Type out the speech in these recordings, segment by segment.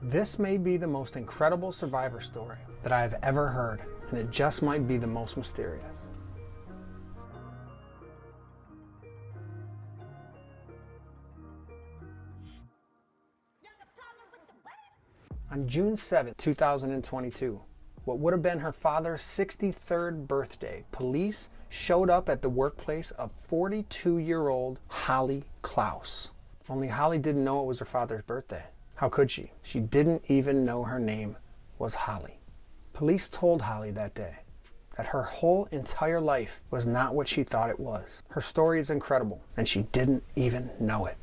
This may be the most incredible survivor story that I have ever heard, and it just might be the most mysterious. On June 7, 2022, what would have been her father's 63rd birthday, police showed up at the workplace of 42-year-old Holly Clouse. Only Holly didn't know it was her father's birthday. How could she? She didn't even know her name was Holly. Police told Holly that day that her whole entire life was not what she thought it was. Her story is incredible, and she didn't even know it.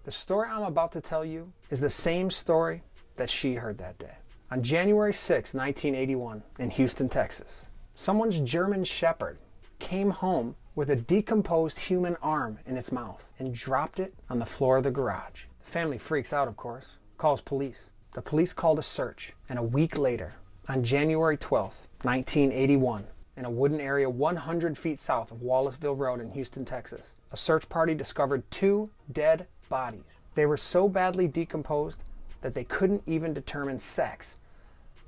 The story I'm about to tell you is the same story that she heard that day. On January 6, 1981, in Houston, Texas, someone's German Shepherd came home with a decomposed human arm in its mouth and dropped it on the floor of the garage. The family freaks out, of course, calls police. The police called a search, and a week later, on January 12, 1981, in a wooden area 100 feet south of Wallaceville Road in Houston, Texas, a search party discovered 2 dead bodies. They were so badly decomposed that they couldn't even determine sex,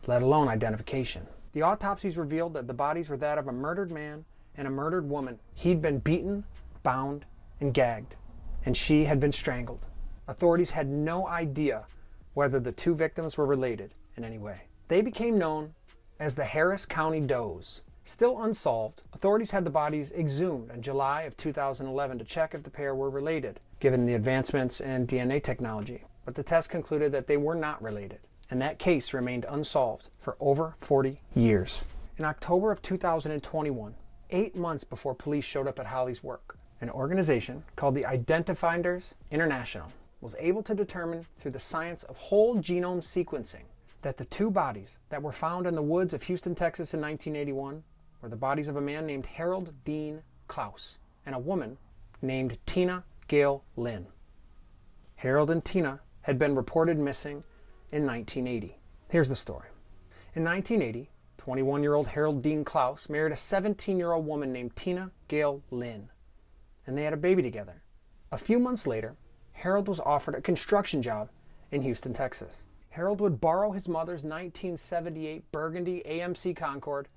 let alone identification. The autopsies revealed that the bodies were that of a murdered man and a murdered woman. He'd been beaten, bound, and gagged, and she had been strangled. Authorities had no idea whether the 2 victims were related in any way. They became known as the Harris County Does. Still unsolved, authorities had the bodies exhumed in July of 2011 to check if the pair were related, given the advancements in DNA technology. But the test concluded that they were not related, and that case remained unsolved for over 40 years. In October of 2021, 8 months before police showed up at Holly's work, an organization called the Identifinders International was able to determine through the science of whole genome sequencing that the 2 bodies that were found in the woods of Houston, Texas in 1981 were the bodies of a man named Harold Dean Clouse and a woman named Tina Gail Linn. Harold and Tina had been reported missing in 1980. Here's the story. In 1980, 21-year-old Harold Dean Clouse married a 17-year-old woman named Tina Gail Linn, and they had a baby together. A few months later, Harold was offered a construction job in Houston, Texas. Harold would borrow his mother's 1978 Burgundy AMC Concorde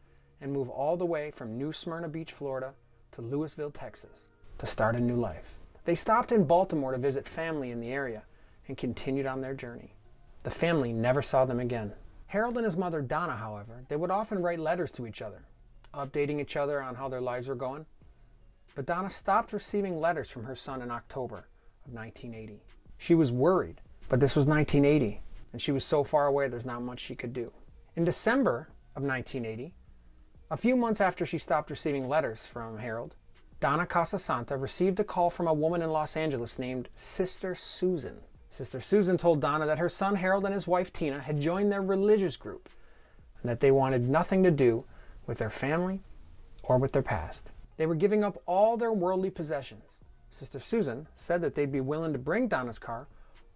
and move all the way from New Smyrna Beach, Florida to Lewisville, Texas to start a new life. They stopped in Baltimore to visit family in the area and continued on their journey. The family never saw them again. Harold and his mother Donna, however, they would often write letters to each other, updating each other on how their lives were going. But Donna stopped receiving letters from her son in October of 1980. She was worried, but this was 1980, and she was so far away there's not much she could do. In December of 1980, a few months after she stopped receiving letters from Harold, Donna Casasanta received a call from a woman in Los Angeles named Sister Susan. Sister Susan told Donna that her son Harold and his wife Tina had joined their religious group and that they wanted nothing to do with their family or with their past. They were giving up all their worldly possessions. Sister Susan said that they'd be willing to bring Donna's car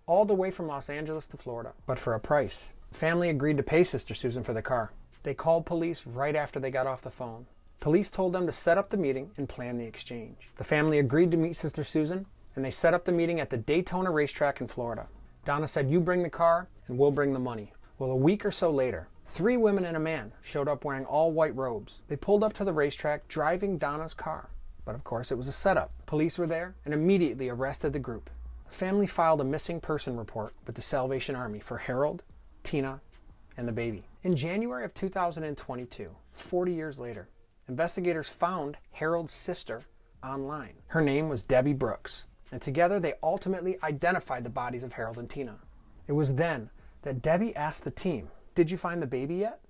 all the way from Los Angeles to Florida, but for a price. The family agreed to pay Sister Susan for the car. They called police right after they got off the phone. Police told them to set up the meeting and plan the exchange. The family agreed to meet Sister Susan, and they set up the meeting at the Daytona racetrack in Florida. Donna said, "You bring the car, and we'll bring the money." Well, a week or so later, 3 women and a man showed up wearing all white robes. They pulled up to the racetrack driving Donna's car. But of course, it was a setup. Police were there and immediately arrested the group. The family filed a missing person report with the Salvation Army for Harold, Tina, and the baby. In January of 2022, 40 years later, investigators found Harold's sister online. Her name was Debbie Brooks, and together they ultimately identified the bodies of Harold and Tina. It was then that Debbie asked the team, "Did you find the baby yet?"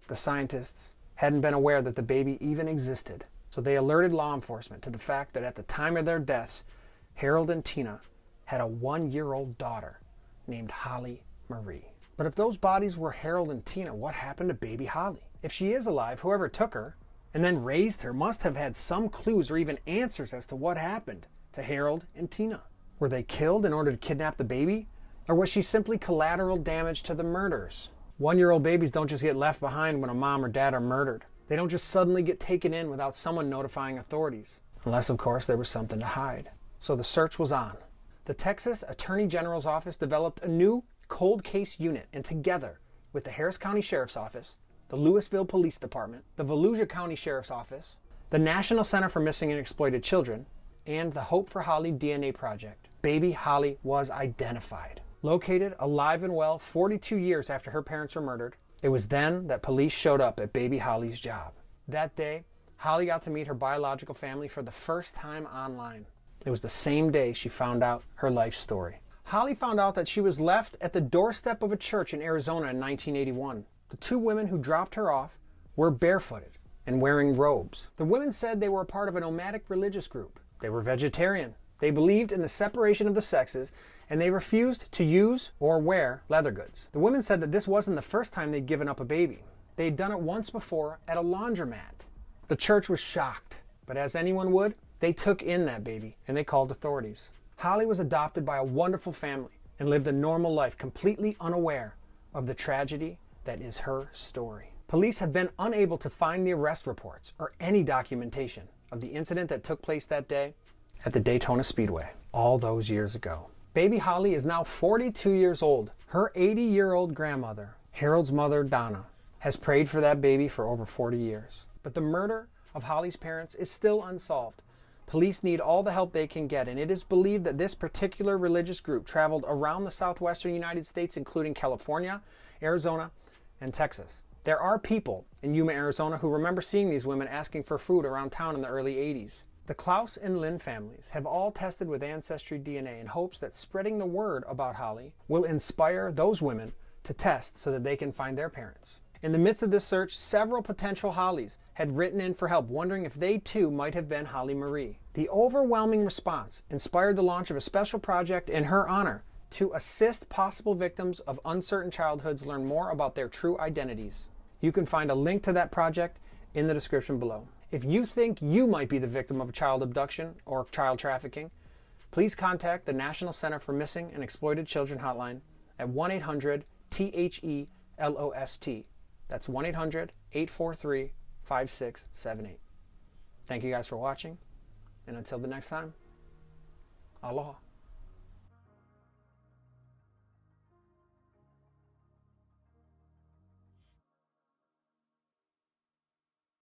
The scientists hadn't been aware that the baby even existed, so they alerted law enforcement to the fact that at the time of their deaths, Harold and Tina had a 1-year-old daughter named Holly Marie. But if those bodies were Harold and Tina, what happened to baby Holly? If she is alive, whoever took her and then raised her must have had some clues or even answers as to what happened to Harold and Tina. Were they killed in order to kidnap the baby? Or was she simply collateral damage to the murders? 1-year-old babies don't just get left behind when a mom or dad are murdered. They don't just suddenly get taken in without someone notifying authorities. Unless, of course, there was something to hide. So the search was on. The Texas Attorney General's office developed a new Cold Case Unit, and together with the Harris County Sheriff's Office, the Louisville Police Department, the Volusia County Sheriff's Office, the National Center for Missing and Exploited Children, and the Hope for Holly DNA Project, baby Holly was identified. Located alive and well 42 years after her parents were murdered, it was then that police showed up at baby Holly's job. That day, Holly got to meet her biological family for the first time online. It was the same day she found out her life story. Holly found out that she was left at the doorstep of a church in Arizona in 1981. The two women who dropped her off were barefooted and wearing robes. The women said they were a part of a nomadic religious group. They were vegetarian. They believed in the separation of the sexes, and they refused to use or wear leather goods. The women said that this wasn't the first time they'd given up a baby. They'd done it once before at a laundromat. The church was shocked, but as anyone would, they took in that baby and they called authorities. Holly was adopted by a wonderful family and lived a normal life, completely unaware of the tragedy that is her story. Police have been unable to find the arrest reports or any documentation of the incident that took place that day at the Daytona Speedway all those years ago. Baby Holly is now 42 years old. Her 80-year-old grandmother, Harold's mother, Donna, has prayed for that baby for over 40 years. But the murder of Holly's parents is still unsolved. Police need all the help they can get, and it is believed that this particular religious group traveled around the southwestern United States, including California, Arizona, and Texas. There are people in Yuma, Arizona who remember seeing these women asking for food around town in the early 80s. The Clouse and Linn families have all tested with Ancestry DNA in hopes that spreading the word about Holly will inspire those women to test so that they can find their parents. In the midst of this search, several potential Hollys had written in for help, wondering if they too might have been Holly Marie. The overwhelming response inspired the launch of a special project in her honor to assist possible victims of uncertain childhoods learn more about their true identities. You can find a link to that project in the description below. If you think you might be the victim of a child abduction or child trafficking, please contact the National Center for Missing and Exploited Children hotline at 1-800-THELOST. That's 1-800-843-5678. Thank you guys for watching, and until the next time, aloha.